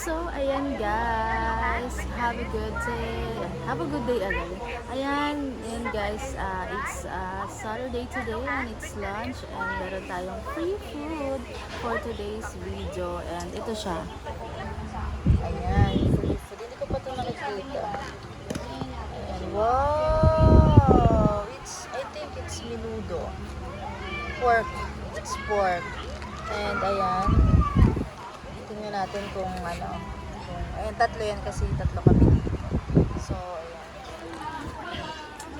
So, ayan guys. Have a good day. Have a good day again. Ayan guys. It's Saturday today and it's lunch and meron tayong free food for today's video. And ito siya. Ayan, free food. Hindi ko pa ito nakikita. Ayan, wow! I think it's menudo. Pork. It's pork. And ayan. Tingnan natin kung ano. Ayan, tatlo yan kasi tatlo kami. So, ayan.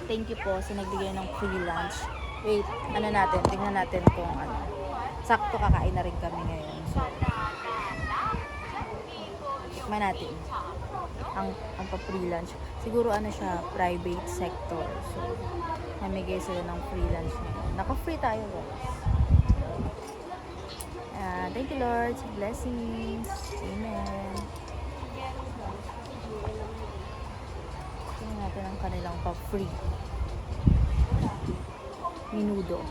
Thank you po sa nagbigay ng free lunch. Wait, ano natin? Tingnan natin kung ano. Sakto kakain na rin kami ngayon. So, tikman natin. Ang pa-free lunch. Siguro ano siya, private sector. So, namigay sila ng free lunch ngayon. Naka-free tayo guys. Thank you Lord. Blessings. Amen. Tingnan natin ang kanilang pa-free. Menudo.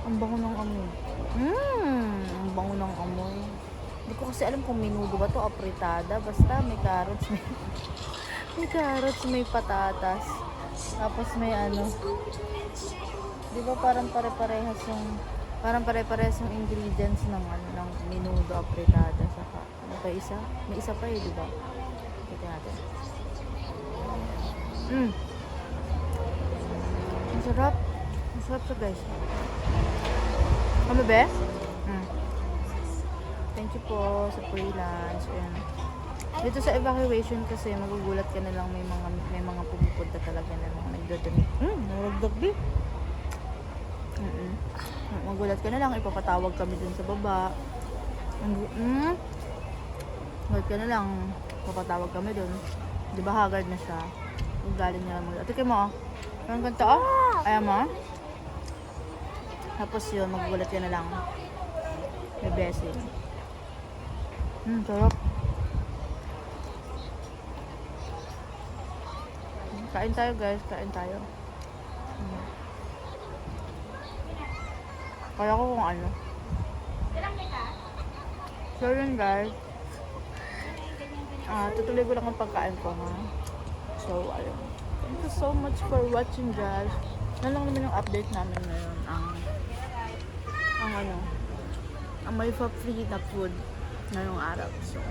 Ang bango ng amoy. Ang bango ng amoy. Hindi ko kasi alam kung menudo ba to apritada. Basta may carrots, may carrots, may patatas. Tapos may ano. Di ba parang pare-parehas yung ingredients ng ano ng menudo apritada saka ano pa isa? May isa pa di ba? Tingnan natin. Ang sarap. Ang sarap siya guys. Ano ba? Thank you po sa free lunch. Ayan. Dito sa evacuation kasi magugulat ka na lang may mga pumupunta talaga na mga nagdodonate. Naragdag din. Magulat ka na lang, ipapatawag kami dun sa baba. Magulat ka na lang, ipapatawag kami dun. Di ba haggard na siya? Galing niya lang. Ate kayo mo, ang ganda Ayan mo. Tapos yun, magugulat ka na lang. May blessing. Sarap. Kain tayo guys, kain tayo. Kaya ko kung ano. So yun guys. Tutuloy ko lang ang pagkain ko ha. So ayun. Thank you so much for watching guys. Yan lang naman yung update namin ngayon. Ang may free na food ngayong araw. So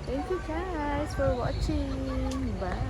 thank you guys for watching. Bye.